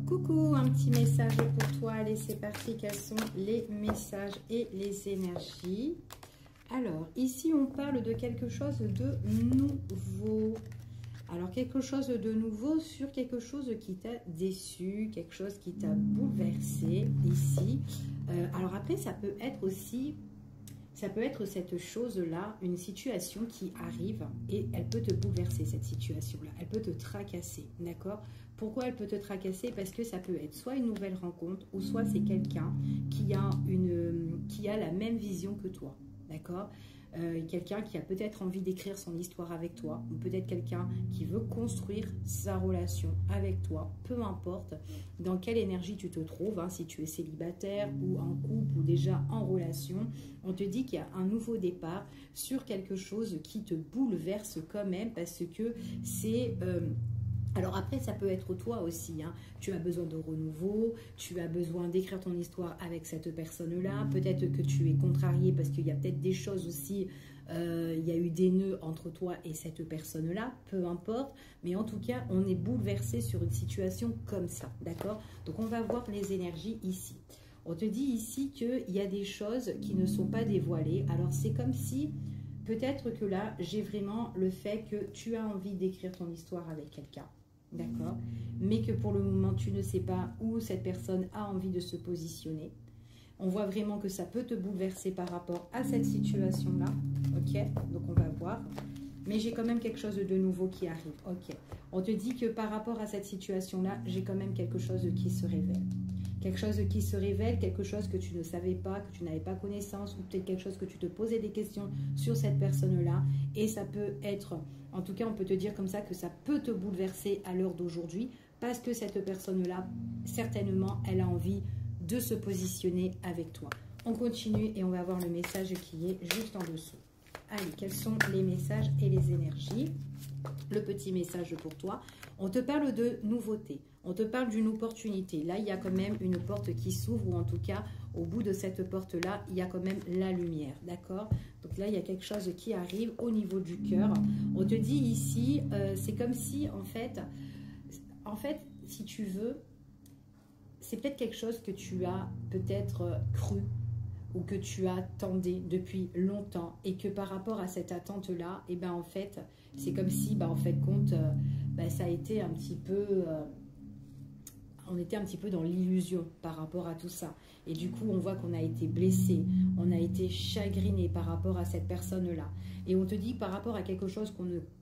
Coucou, un petit message pour toi. Allez, c'est parti. Quels sont les messages et les énergies? Alors, ici, on parle de quelque chose de nouveau. Alors, quelque chose de nouveau sur quelque chose qui t'a déçu, quelque chose qui t'a bouleversé ici. Alors après, ça peut être aussi... Ça peut être cette chose-là, une situation qui arrive et elle peut te bouleverser, cette situation-là. Elle peut te tracasser, d'accord? Pourquoi elle peut te tracasser? Parce que ça peut être soit une nouvelle rencontre ou soit c'est quelqu'un qui a la même vision que toi, d'accord? Quelqu'un qui a peut-être envie d'écrire son histoire avec toi, ou peut-être quelqu'un qui veut construire sa relation avec toi, peu importe dans quelle énergie tu te trouves, hein, si tu es célibataire ou en couple ou déjà en relation, on te dit qu'il y a un nouveau départ sur quelque chose qui te bouleverse quand même, parce que c'est... alors après, ça peut être toi aussi, hein. Tu as besoin de renouveau, tu as besoin d'écrire ton histoire avec cette personne-là. Peut-être que tu es contrarié parce qu'il y a peut-être des choses aussi, il y a eu des nœuds entre toi et cette personne-là, peu importe. Mais en tout cas, on est bouleversé sur une situation comme ça, d'accord? Donc on va voir les énergies ici. On te dit ici qu'il y a des choses qui ne sont pas dévoilées. Alors c'est comme si... Peut-être que là, j'ai vraiment le fait que tu as envie d'écrire ton histoire avec quelqu'un, d'accord? Mais que pour le moment, tu ne sais pas où cette personne a envie de se positionner. On voit vraiment que ça peut te bouleverser par rapport à cette situation-là, ok? Donc, on va voir. Mais j'ai quand même quelque chose de nouveau qui arrive, ok? On te dit que par rapport à cette situation-là, j'ai quand même quelque chose qui se révèle. Quelque chose qui se révèle, quelque chose que tu ne savais pas, que tu n'avais pas connaissance, ou peut-être quelque chose que tu te posais des questions sur cette personne-là. Et ça peut être, en tout cas, on peut te dire comme ça que ça peut te bouleverser à l'heure d'aujourd'hui, parce que cette personne-là, certainement, elle a envie de se positionner avec toi. On continue et on va voir le message qui est juste en dessous. Allez, quels sont les messages et les énergies? Le petit message pour toi. On te parle de nouveauté. On te parle d'une opportunité. Là, il y a quand même une porte qui s'ouvre, ou en tout cas, au bout de cette porte-là, il y a quand même la lumière, d'accord? Donc là, il y a quelque chose qui arrive au niveau du cœur. On te dit ici, c'est comme si, en fait, si tu veux, c'est peut-être quelque chose que tu as peut-être cru, ou que tu attendais depuis longtemps, et que par rapport à cette attente-là, et ben en fait, c'est comme si, en fait, ça a été un petit peu... on était un petit peu dans l'illusion par rapport à tout ça. Et du coup, on voit qu'on a été blessé, on a été chagriné par rapport à cette personne-là. Et on te dit par rapport à quelque chose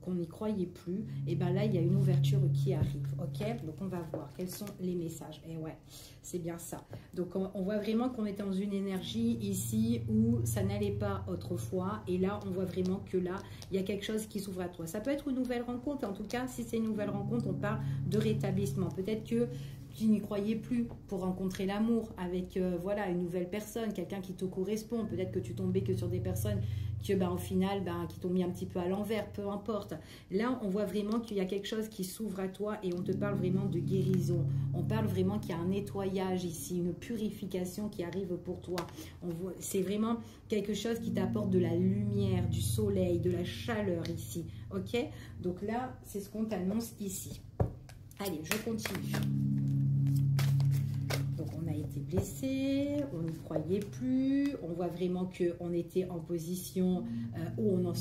qu'on n'y croyait plus, et bien là, il y a une ouverture qui arrive, ok? Donc, on va voir quels sont les messages. Et ouais, c'est bien ça. Donc, on voit vraiment qu'on est dans une énergie ici où ça n'allait pas autrefois. Et là, on voit vraiment que là, il y a quelque chose qui s'ouvre à toi. Ça peut être une nouvelle rencontre. En tout cas, si c'est une nouvelle rencontre, on parle de rétablissement. Peut-être que tu n'y croyais plus pour rencontrer l'amour avec voilà, une nouvelle personne, quelqu'un qui te correspond. Peut-être que tu tombais que sur des personnes qui, au final, qui t'ont mis un petit peu à l'envers, peu importe. Là, on voit vraiment qu'il y a quelque chose qui s'ouvre à toi et on te parle vraiment de guérison. On parle vraiment qu'il y a un nettoyage ici, une purification qui arrive pour toi. C'est vraiment quelque chose qui t'apporte de la lumière, du soleil, de la chaleur ici, ok? Donc là, c'est ce qu'on t'annonce ici. Allez, je continue. Donc, on a été blessé, on ne croyait plus, on voit vraiment qu'on était en position où on ne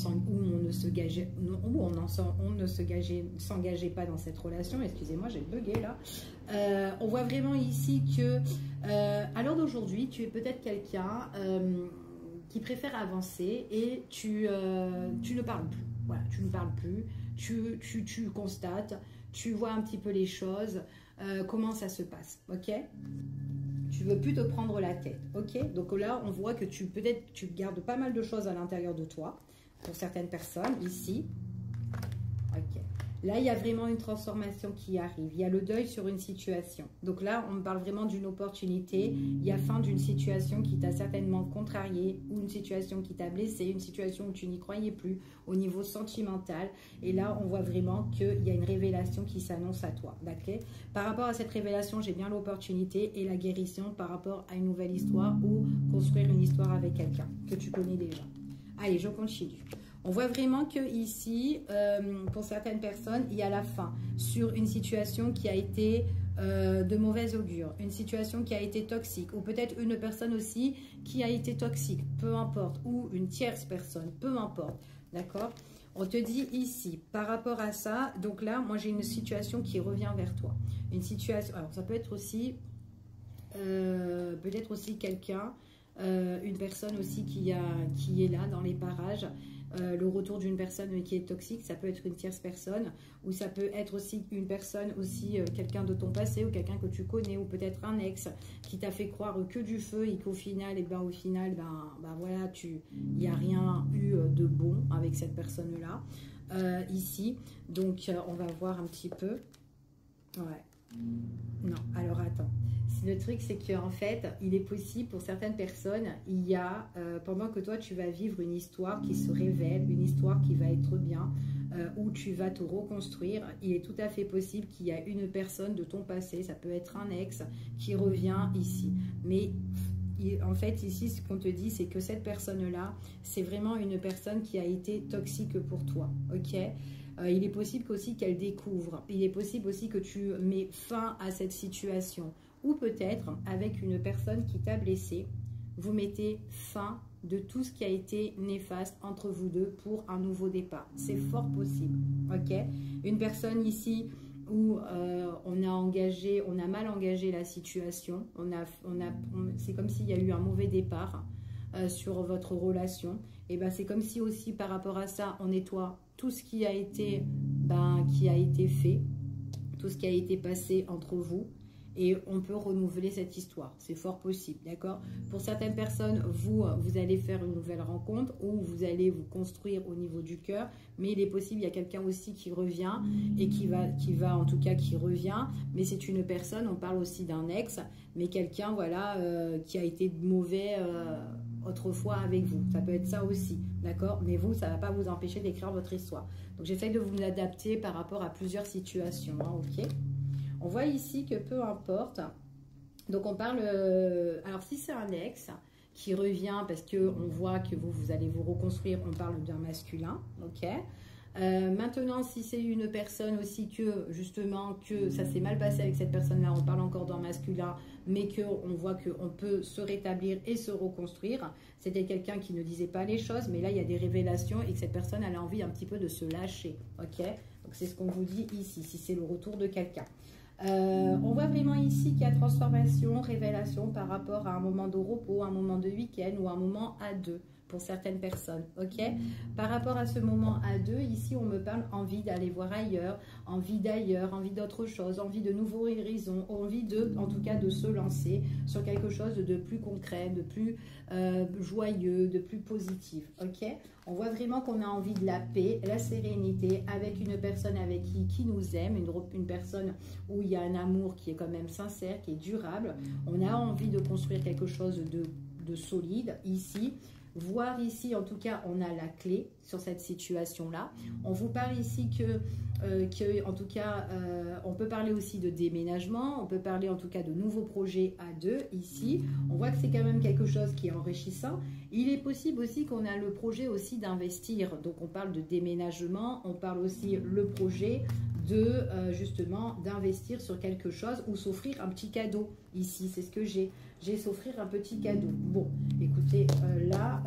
s'engageait pas dans cette relation. Excusez-moi, j'ai bugué là. On voit vraiment ici que, à l'heure d'aujourd'hui, tu es peut-être quelqu'un qui préfère avancer et tu ne parles plus. Voilà, tu ne parles plus, tu constates, tu vois un petit peu les choses, comment ça se passe, ok? Tu veux plus te prendre la tête, ok? Donc là, on voit que tu gardes pas mal de choses à l'intérieur de toi, pour certaines personnes, ici, ok? Là, il y a vraiment une transformation qui arrive. Il y a le deuil sur une situation. Donc là, on parle vraiment d'une opportunité. Il y a fin d'une situation qui t'a certainement contrarié, ou une situation qui t'a blessé, une situation où tu n'y croyais plus au niveau sentimental. Et là, on voit vraiment qu'il y a une révélation qui s'annonce à toi. D'accord? Par rapport à cette révélation, j'ai bien l'opportunité et la guérison par rapport à une nouvelle histoire ou construire une histoire avec quelqu'un que tu connais déjà. Allez, je continue. On voit vraiment que ici, pour certaines personnes, il y a la fin sur une situation qui a été de mauvais augure, une situation qui a été toxique, ou peut-être une personne aussi qui a été toxique, peu importe, ou une tierce personne, peu importe, d'accord? On te dit ici, par rapport à ça, donc là, moi j'ai une situation qui revient vers toi. Une situation, alors ça peut être aussi, peut-être aussi quelqu'un, une personne aussi qui est là dans les parages, le retour d'une personne qui est toxique, ça peut être une tierce personne, ou ça peut être aussi une personne, aussi quelqu'un de ton passé, ou quelqu'un que tu connais, ou peut-être un ex qui t'a fait croire que du feu et qu'au final, voilà, il n'y a rien eu de bon avec cette personne-là, ici. Donc, on va voir un petit peu. Ouais. Non, alors attends. Le truc, c'est qu'en fait, il est possible pour certaines personnes, il y a, pendant que toi, tu vas vivre une histoire qui se révèle, une histoire qui va être bien, où tu vas te reconstruire, il est tout à fait possible qu'il y a une personne de ton passé, ça peut être un ex, qui revient ici. Mais en fait, ici, ce qu'on te dit, c'est que cette personne-là, c'est vraiment une personne qui a été toxique pour toi, ok ? Il est possible aussi qu'elle découvre, il est possible aussi que tu mets fin à cette situation, ou peut-être avec une personne qui t'a blessé, vous mettez fin de tout ce qui a été néfaste entre vous deux pour un nouveau départ. C'est fort possible, ok? Une personne ici où on a mal engagé la situation, c'est comme s'il y a eu un mauvais départ sur votre relation, et ben c'est comme si aussi par rapport à ça, on nettoie tout ce qui a été, fait, tout ce qui a été passé entre vous, et on peut renouveler cette histoire. C'est fort possible, d'accord? Pour certaines personnes, vous allez faire une nouvelle rencontre, ou vous allez vous construire au niveau du cœur, mais il est possible, il y a quelqu'un aussi qui revient, et qui revient, mais c'est une personne, on parle aussi d'un ex, mais quelqu'un, voilà, qui a été mauvais autrefois avec vous. Ça peut être ça aussi, d'accord? Mais vous, ça ne va pas vous empêcher d'écrire votre histoire. Donc, j'essaie de vous adapter par rapport à plusieurs situations, hein, ok? On voit ici que peu importe, donc on parle, alors si c'est un ex qui revient parce qu'on voit que vous allez vous reconstruire, on parle d'un masculin, ok? Maintenant, si c'est une personne aussi que, justement, que ça s'est mal passé avec cette personne-là, on parle encore d'un masculin, mais qu'on voit qu'on peut se rétablir et se reconstruire. C'était quelqu'un qui ne disait pas les choses, mais là, il y a des révélations et que cette personne, elle a envie un petit peu de se lâcher, ok? Donc, c'est ce qu'on vous dit ici, si c'est le retour de quelqu'un. On voit vraiment ici qu'il y a transformation, révélation par rapport à un moment de repos, un moment de week-end ou un moment à deux pour certaines personnes, ok? Par rapport à ce moment à deux, ici on me parle envie d'aller voir ailleurs, envie d'ailleurs, envie d'autre chose, envie de nouveaux horizons, envie de, en tout cas de se lancer sur quelque chose de plus concret, de plus joyeux, de plus positif, ok? On voit vraiment qu'on a envie de la paix, la sérénité, avec une personne avec qui nous aime, une personne où il y a un amour qui est quand même sincère, qui est durable. On a envie de construire quelque chose de solide ici. Voir ici, en tout cas, on a la clé sur cette situation-là. On vous parle ici en tout cas, on peut parler aussi de déménagement, on peut parler en tout cas de nouveaux projets à deux ici. On voit que c'est quand même quelque chose qui est enrichissant. Il est possible aussi qu'on a le projet aussi d'investir. Donc, on parle de déménagement, on parle aussi le projet de justement d'investir sur quelque chose ou s'offrir un petit cadeau. Ici, c'est ce que j'ai. J'ai s'offrir un petit cadeau. Bon, écoutez, là,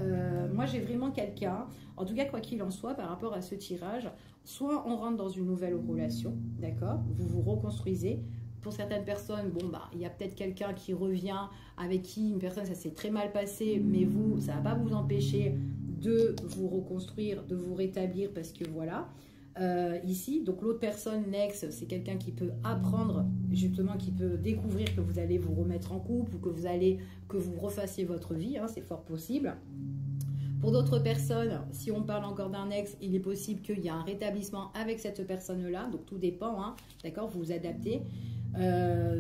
moi j'ai vraiment quelqu'un, en tout cas quoi qu'il en soit, par rapport à ce tirage, soit on rentre dans une nouvelle relation, d'accord? Vous vous reconstruisez. Pour certaines personnes, bon, bah, il y a peut-être quelqu'un qui revient, avec qui une personne, ça s'est très mal passé, mais vous, ça ne va pas vous empêcher de vous reconstruire, de vous rétablir, parce que voilà. Ici, donc l'autre personne, l'ex, c'est quelqu'un qui peut apprendre, justement, qui peut découvrir que vous allez vous remettre en couple ou que vous refassiez votre vie, hein, c'est fort possible. Pour d'autres personnes, si on parle encore d'un ex, il est possible qu'il y ait un rétablissement avec cette personne-là, donc tout dépend, hein, d'accord, vous vous adaptez.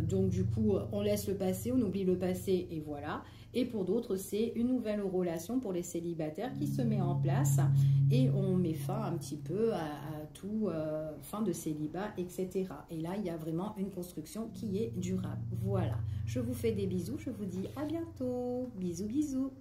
Donc du coup, on laisse le passé, on oublie le passé et voilà. Et pour d'autres, c'est une nouvelle relation pour les célibataires qui se met en place et on met fin un petit peu à tout, fin de célibat, etc. Et là, il y a vraiment une construction qui est durable. Voilà, je vous fais des bisous, je vous dis à bientôt. Bisous, bisous.